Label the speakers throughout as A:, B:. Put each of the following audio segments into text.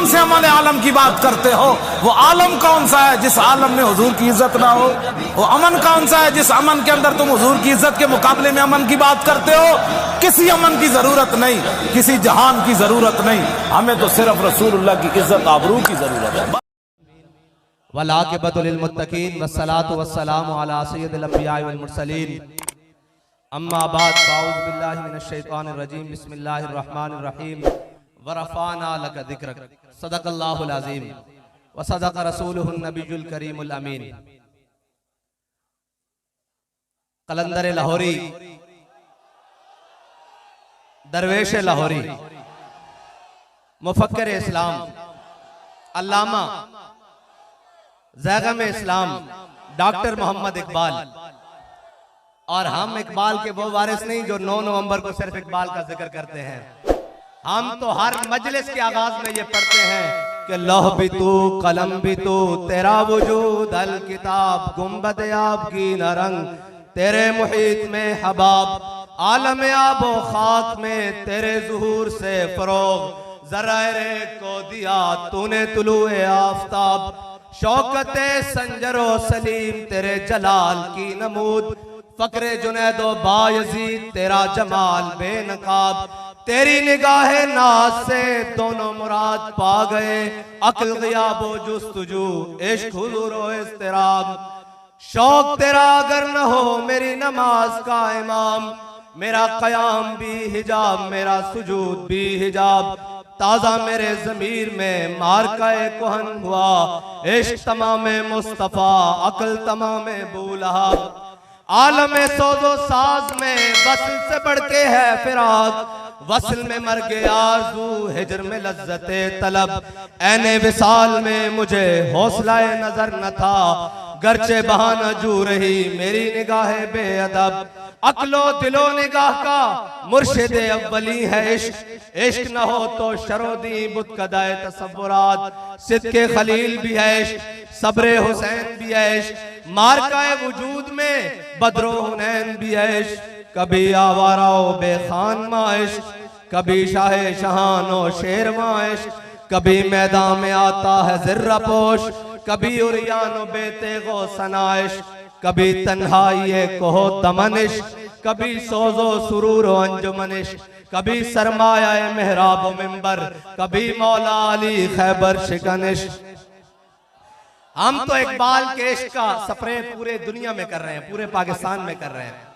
A: कौन से अमल आलम की बात करते हो? वो आलम कौन सा है जिस आलम में हुजूर की इज्जत ना हो? वो अमन कौन सा है जिस अमन के अंदर तुम हुजूर की इज्जत के मुकाबले में अमन की बात करते हो? किसी अमन की जरूरत नहीं, किसी जहान की जरूरत नहीं, हमें तो सिर्फ रसूलुल्लाह की इज्जत आबरू की जरूरत है।
B: वलाक़िबतुल लिलमुत्तक़ीन वस्सलातु वस्सलामु अला सय्यिदिल अंबिया वल मुरसलीन अम्मा बाद फ़अऊज़ु बिल्लाहि मिनश शैतानिर रजीम बिस्मिल्लाहिर रहमानिर रहीम व रफ़अना लका ज़िक्रक सदक़ल्लाहुल अज़ीम व सदक़ रसूलुहुन नबियुल करीमुल अमीन। कलंदर लाहौरी, दरवेश लाहौरी, मुफक्किर इस्लाम, अल्लामा ज़ैग़म इस्लाम डॉक्टर मोहम्मद इकबाल। और हम इकबाल के वो वारिस नहीं जो 9 नवंबर को सिर्फ इकबाल का जिक्र करते हैं। हम तो हर मजलिस के आगाज में ये पढ़ते हैं कि लौह भी तू कलम भी तू तेरा वजूद अल किताब गुंबद आब की नरंग तेरे मुहीत में हबाब आलम आबो खाक में तेरे ज़ुहूर से फरोग ज़राए को दिया तूने तुलुए आफ़ताब शौकते संजरो सलीम तेरे जलाल की नमूद फकरे जुनैदो बायज़ीद तेरा जमाल बेनकाब तेरी निगाहे नाज से दोनों मुराद पा गए अक्ल ग़ियाबो जुस्तुजू इश्क हुज़ूरो इज़्तिराब शौक तेरा अगर न हो मेरी नमाज का इमाम मेरा क़याम भी हिजाब मेरा सुजूद भी हिजाब ताज़ा मेरे ज़मीर में मारकाए कुहन हुआ इश्क तमाम मुस्तफ़ा अक्ल तमाम बूलहा आलम सोजो साज में वस्ल से बढ़ के है फिराक वस्ल में मर गया आरज़ू हिजर में लज्जते तलब ऐने विसाल में मुझे हौसलाए नजर न था गर्चे बहाना जू रही मेरी निगाहे बेअदब अक्लो दिलो निगाह का मुर्शिद अव्वली है इश्क इश्क न हो तो शरोदी बुतकदाए तसव्वुरात सिद्के खलील भी है इश्क सब्रे हुसैन भी है इश्क मारकाए वजूद में बद्रो हुनैन भी है इश्क कभी आवाराओ बेखान माइश कभी शाहे शहानो शेरवा इश्क कभी मैदान में आता है ज़र्रा पोश कभी उरियानो बेतेगो सनाइश कभी तन्हाई कोहो तमनिश कभी सोजो सुरूर अंजुमनिश कभी सरमाया मेहराब मिंबर कभी मौला अली खैबर शिकनिश। हम तो इकबाल के इश्क का सफरे पूरे दुनिया में कर रहे हैं, पूरे पाकिस्तान में कर रहे हैं।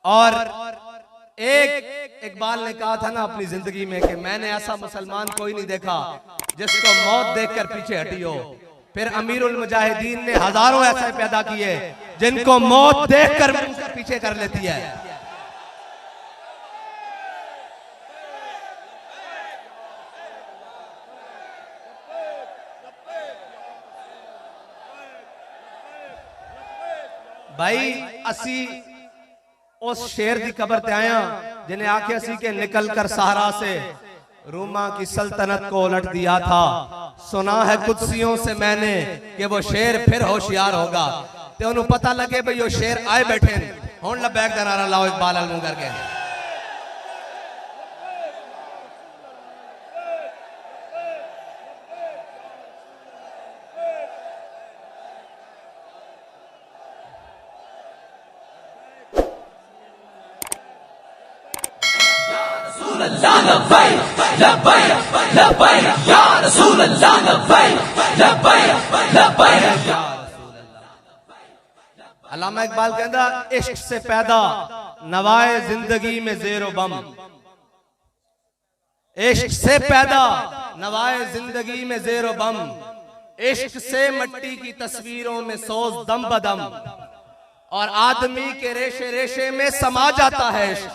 B: और एक इकबाल ने कहा था ना अपनी जिंदगी में कि मैंने ऐसा मुसलमान कोई नहीं देखा जिसको मौत देखकर पीछे हटी हो। फिर अमीरुल मुजाहिदीन ने हजारों ऐसे पैदा किए जिनको मौत देखकर पीछे कर लेती है। भाई असी उस शेर की कबर ते आया जिन्हें आके असी के निकल कर सहारा से रूमा की सल्तनत को उलट दिया था। सुना है कुदसियों से मैंने कि वो शेर फिर होशियार होगा। तो उन्हें पता लगे भाई वो शेर आए बैठे होन लबैक दा नारा लाओ इकबाल अलमू करके। अल्लामा इकबाल कहता इश्क से पैदा नवाए जिंदगी में ज़ेरो बम इश्क से पैदा नवाए जिंदगी में ज़ेरो बम इश्क से मिट्टी की तस्वीरों में सोज दम बदम और आदमी के रेशे रेशे में समा जाता है इश्क।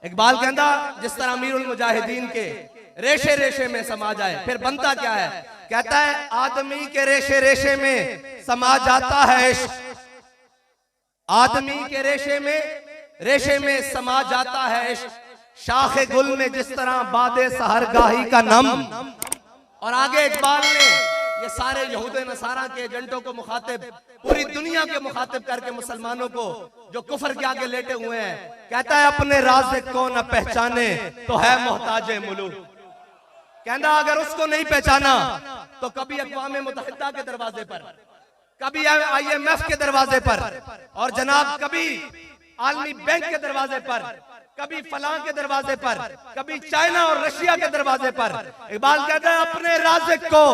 B: इकबाल कहता जिस तरह अमीरुल मुजाहिदीन के रेशे रेशे में समा जाए फिर बनता क्या है। कहता है आदमी के रेशे रेशे में समा जाता है इश्क आदमी के रेशे में समा जाता है इश्क शाखे गुल में जिस तरह बादे सहरगाही का नम। और आगे इकबाल ने ये सारे यहूदे नसारा के एजेंटों को मुखातिब पूरी दुनिया के मुखातिब करके मुसलमानों को जो कुफर के आगे लेटे हुए हैं कहता है अपने राज़ को न पहचाने तो है मोहताजे मुलूक। कहना अगर उसको नहीं पहचाना तो कभी अक़वाम मुत्तहिदा के दरवाजे पर, कभी IMF के दरवाजे पर, और जनाब कभी आलमी बैंक के दरवाजे पर, कभी फलां के दरवाजे पर, कभी चाइना और रशिया के दरवाजे पर। इकबाल कहता है अपने राज़िक को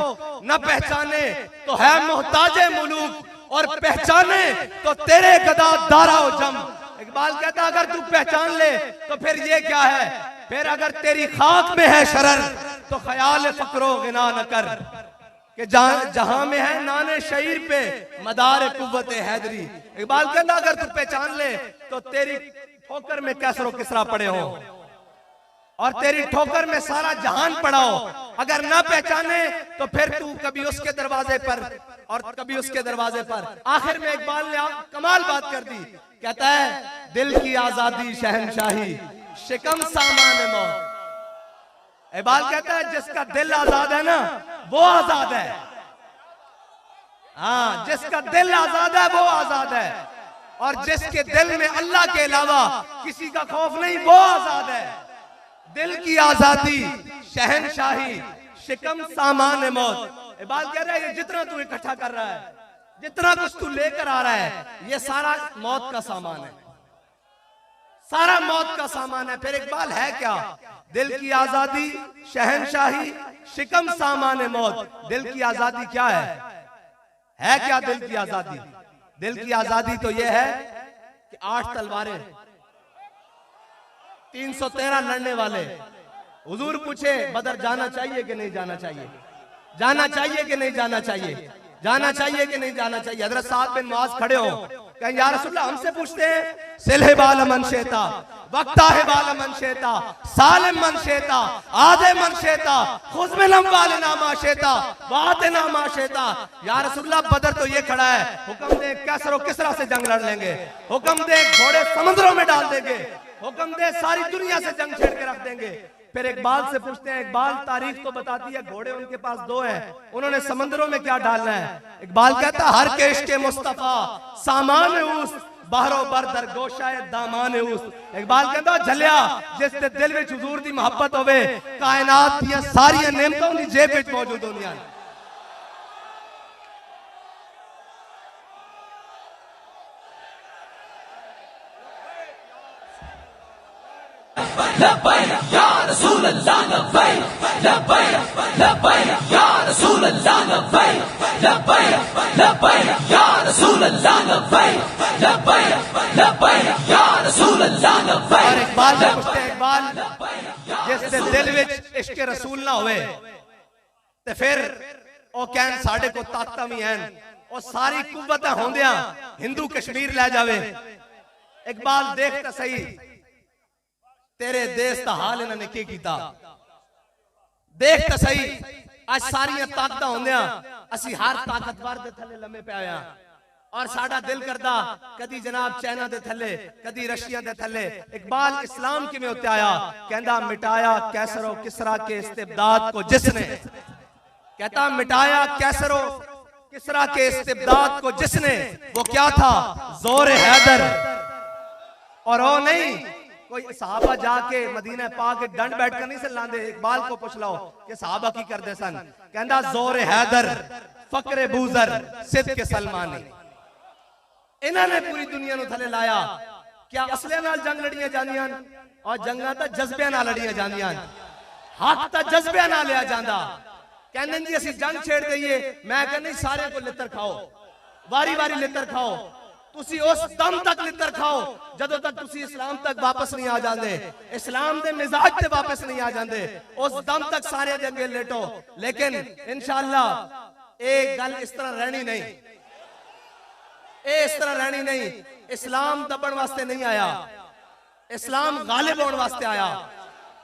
B: न पहचाने तो है मोहताजे मुलूक, और पहचाने तो तेरे गदा दारा जम। इकबाल कहता है अगर तू पहचान ले तो फिर ये क्या है, फिर अगर तेरी खाक में है शरर तो ख्याल फक्रो गिना न कर, कि जहां में है नाने शहीर पे मदार कुव्वत हैदरी। इकबाल कहता अगर तू पहचान ले तो तेरी ठोकर में कैसरो किसरा पड़े हो और तेरी ठोकर में सारा जहान पड़ा हो। अगर ना पहचाने तो फिर तू कभी उसके दरवाजे पर और कभी उसके दरवाजे पर। आखिर में इकबाल ने कमाल बात कर दी, कहता है दिल की आजादी शहनशाही शिकम सामान मौत। इकबाल कहता है जिसका दिल आजाद है ना वो आजाद है। हाँ, जिसका दिल आजाद है वो आजाद है, और जिसके दिल में अल्लाह के अलावा किसी का खौफ नहीं वो आजाद है। दिल की आजादी शहनशाही शिकम सामान मौत। इकबाल कह रहा है ये जितना तू इकट्ठा कर रहा है, जितना कुछ तू लेकर आ रहा है, ये सारा मौत का सामान है, सारा मौत का सामान है। फिर इकबाल है क्या? दिल की आजादी शहनशाही शिकम सामान मौत। दिल की आजादी क्या है क्या दिल की आजादी? दिल की आजादी तो यह है कि 8 तलवारें, 313 लड़ने वाले। हुजूर पूछे बदर जाना चाहिए कि नहीं जाना चाहिए, जाना चाहिए कि नहीं जाना चाहिए, जाना चाहिए कि नहीं जाना चाहिए। हजरत साद बिन मुआज खड़े हो, कहें या रसूलल्लाह हमसे पूछते हैं सिलहे बाल मन शेता, वक्ता है बाल मन शेता, सालिम मन शेता, आधे मन शेता, खुजमिलम वाले नामा शेता, बाते नामा शेता। या रसूलल्लाह बदर तो ये खड़ा है, हुक्म दे कैसरो किसरा से जंग लड़ लेंगे, हुक्म दे घोड़े समुद्रों में डाल देंगे, हुक्म दे सारी दुनिया से जंग छेड़ के रख देंगे। फिर इकबाल से पूछते हैं, इकबाल तारीख तो बताती है घोड़े उनके पास 2 हैं, उन्होंने समंदरों में क्या डालना है? इकबाल कहता हर केश के मुस्तफा सामान उस बाहरों बर दरगोशाए दामान उस। इकबाल कहता झलिया जिसते दिल में हुजूर दी मोहब्बत होवे, कायनात दी सारी नेमतां दी जेब विच मौजूद होंदियां।
C: लब्बैक या रसूल अल्लाह लब्बैक, लब्बैक लब्बैक या रसूल अल्लाह लब्बैक, लब्बैक लब्बैक या रसूल अल्लाह लब्बैक, लब्बैक लब्बैक या रसूल अल्लाह लब्बैक।
B: और इकबाल से पूछते हैं, इकबाल जिससे दिल विच इश्क रसूल ना होवे ते फिर ओ कहन साडे को ताकतां भी हैं, और सारी कुव्वतां होंदियां हिंदू कश्मीर ले जावे। इकबाल देख तो सही तेरे देश का हाल इन्होंने क्या किया, देख तो सही आज सारियां ताकतां होंदियां असी हर ताकतवर दे थले लम्मे पे आया, और साडा दिल करदा कदी जनाब चाइना दे थले, कदी रशिया दे थले। इकबाल इस्लाम किवें उत्ते आया? कहंदा मिटाया कैसरो किसरा के इस्तिबदाद को जिसने, कहता मिटाया कैसरो किसरा के इस्तिबदाद को जिसने, वो क्या था जोर हैदर। और वो नहीं कोई सहाबा जाके मदीना पाक के डंड बैठ कर नहीं से लांदे। इकबाल को पूछ लो कि सहाबा की करदे सन, कहंदा जोर हैदर फकरे बूजर सिद्ध के सलमानी। इन्होंने पूरी दुनिया नु थले लाया। क्या असले नाल जंग लड़ियां जांदियां और जंगां तां जज्बे नाल लड़ियां जांदियां, हक तां जज्बे नाल लिया जांदा। कहंदे जी असीं जंग छेड़ दईए, मैं कहंदी सारे को लित्तर खाओ, वारी वारी लित्तर खाओ, तुसी उस दम तक लित्तर खाओ जदों तक तुसी इस्लाम तक वापस नहीं आ जांदे, इस्लाम दे मिजाज ते वापस नहीं आ जांदे, उस दम तक सारे दे अगे लेटो। लेकिन इंशाअल्लाह एक गल इस तरह रहनी नहीं, इस तरह रहनी नहीं। इस्लाम दबण वास्ते नहीं आया, इस्लाम गालिब होने वास्ते आया,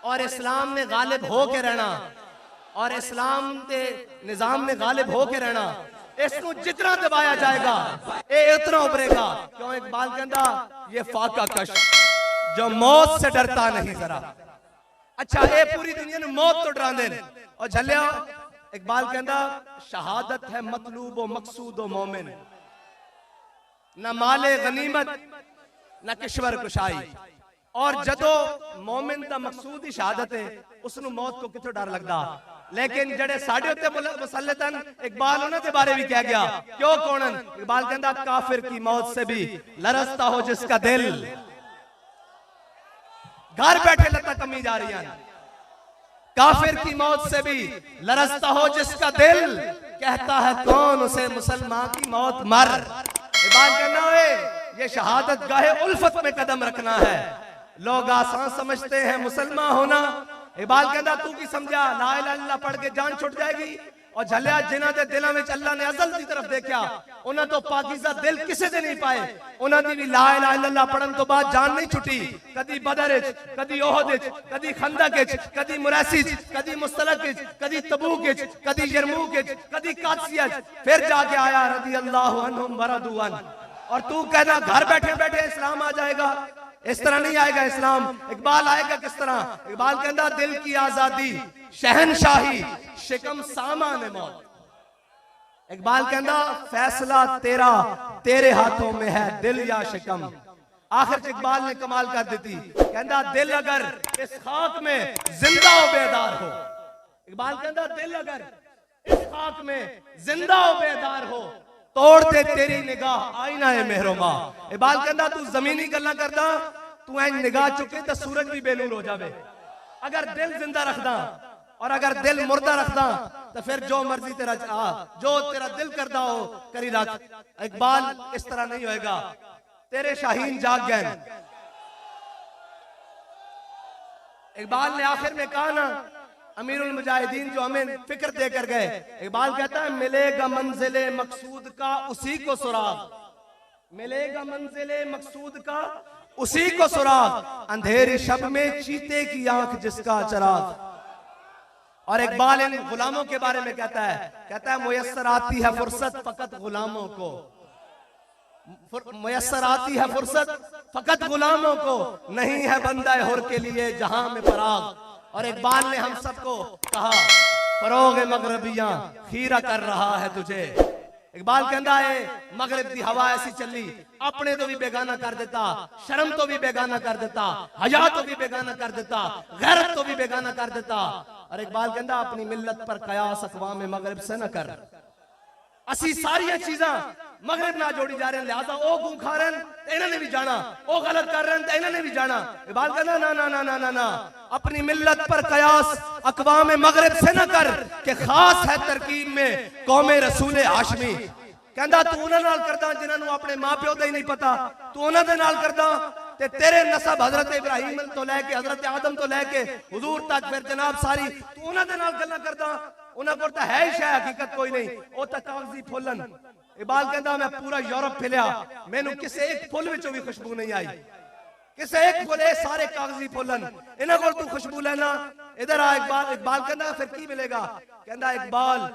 B: और इस्लाम ने गालिब हो के रहना, और इस्लाम के निजाम ने गालिब हो के रहना। इसको जितना दबाया जाएगा ये इतना उभरेगा। क्यों? इकबाल कहता ये फाका कश जो मौत से डरता नहीं जरा। अच्छा ये पूरी दुनिया ने मौत तो डरा दे, और झलिया इकबाल कहता शहादत है मतलूब व मकसूद व मोमिन, न माले गनीमत न किश्वर कुशाई। और जदों मोमिन का मकसूद ही शहादत है, उसनु मौत को कितों डर लगता। लेकिन जड़े साढ़े उत्ते मुसल्लतन इकबाल उन्हां दे बारे भी कह गया क्यों कौनन इकबाल कहंदा काफिर की मौत से भी लरसता हो जिसका दिल घर बैठे लता कमी जा रही है काफिर की मौत से भी लरसता हो जिसका दिल कहता है कौन उसे मुसलमान की मौत मर इकबाल कहना है ये शहादत गाहे उल्फत में कदम रखना है लोग आसान समझते हैं मुसलमान होना इकबाल कहना तू की समझा ला इलाहा इल्लल्लाह पढ़ के जान छुट जाएगी और झलिया जिन्हां दे दिलां विच अल्लाह ने अज़ल दी तरफ देखा उन्हां तो पाकीज़ा दिल किसे दे नहीं पाए उन्हां दी भी ला इलाहा इल्लल्लाह पढ़न तो बाद जान नहीं छुटी कदी बदर विच कदी ओहद विच कदी खंदक विच कदी मुरैसी विच कदी मुस्तलक विच कदी तबूक विच कदी यरमूक विच कदी कादसिया फिर जाके आया रज़ी अल्लाहु अन्हुम वरदू अन और तू कहना घर बैठे बैठे इस्लाम आ जाएगा इस तरह नहीं आएगा इस्लाम इकबाल आएगा किस तरह इकबाल कहता दिल की आजादी शहनशाही शिकम सामान मौत इकबाल कहता फैसला तेरा तेरे हाथों में है दिल या शिकम आखिर इकबाल ने कमाल कर दी कहता दिल अगर इस खाक में जिंदा हो बेदार हो इकबाल कहता दिल अगर इस खाक में जिंदा हो बेदार हो तोड़ दे तेरी निगाह आईना है मेहरमा इकबाल कहता तू जमीनी गल्ला करदा तू ऐ निगाह चुके तो सूरज भी बेनूर हो जावे अगर दिल जिंदा रखदा और अगर दिल मुर्दा रखदा तो फिर जो मर्जी तेरा जो तेरा दिल करदा हो करी रख इकबाल इस तरह नहीं होएगा तेरे शाहीन जाग गए इकबाल ने आखिर में कहा ना अमीरुल मुजाहिदीन जो हमें फिक्र देकर गए इकबाल कहता है मिलेगा मंजिले मकसूद का उसी को सुराग मिलेगा मंजिले मकसूद का उसी को सुराग अंधेरी शब में चीते की आंख जिसका चराग और इकबाल इन गुलामों के बारे में कहता है मुयस्सर आती है फुर्सत फकत गुलामों को मुयस्सर आती है फुर्सत फकत गुलामों को नहीं है बंदा हुर के लिए जहां में पराग और इकबाल ने हम सबको कहा फरोग मगरबियां खीरा कर रहा है तुझे इकबाल कहता है मगरिब की हवा ऐसी चली अपने तो भी बेगाना कर देता शर्म तो भी बेगाना कर देता हया तो भी बेगाना कर देता गैरत तो भी बेगाना कर देता और इकबाल कहता अपनी मिल्लत पर कयास अक़वाम मगरिब से न कर असी सारिया चीजा मगरिब ना जोड़ी जा रहे हैं लिहाजा ओ गूं खा रहे हैं इन्होंने भी जाना ओ गलत कर रहे हैं इन्होंने भी जाना इकबाल कहता ना ना ना ना ना ना अपनी मिल्लत पर कयास अक़वाम मगरिब से न कर के खास है तरकीब में कौमे रसूल हाशमी कहता तू उन्हां नाल करदा जिन्हां नूं अपने मां प्यो दा ही नहीं पता तू उन्हां दे नाल करदा ते तेरे नसब हजरत इब्राहिम तो लेके हजरत आदम तो लेके हुजूर तक फिर जनाब सारी तू उन्हां दे नाल गल्लां करदा उन्हां कोल तां है ही शै हकीकत कोई नहीं ओ तां कागजी फुल्लन इकबाल कहता मैं पूरा यूरोप फिलिया मैनू किसी एक फुल विचों भी खुशबू नहीं आई किसी एक फुल सारे कागजी फुल्लन इन्हां कोल तू खुशबू लेना इधर आ इकबाल कहता फिर की मिलेगा कहता इकबाल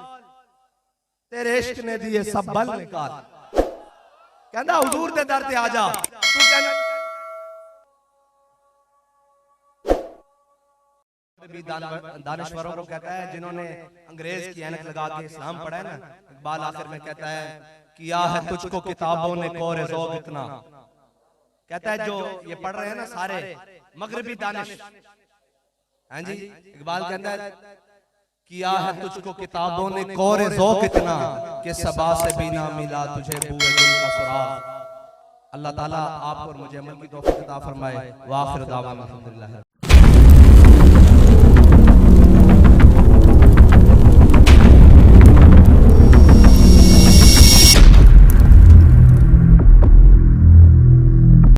B: तेरे इश्क ने दिए सब बल निकाल कहता हुजूर दे दर ते आ जा तू कहना दानिश्वरों को कहता है जिन्होंने अंग्रेज की ऐनक लगा के इस्लाम पढ़ा है ना इकबाल आखिर में कहता है किया है तुझको किताबों ने कोरे ज़ौक़ इतना कहता है जो ये पढ़ रहे हैं ना सारे मगरिबी दानिश हाँ जी इकबाल कहता है किया है तुझको किताबों ने कोरे ज़ौक़ इतना कि सबा से भी ना मिला तुझे बूए दिल का सुराग अल्लाह ताला आप और मुझे अमल की तौफीक अता फरमाए व आखिर दावाना अल्हम्दुलिल्लाह।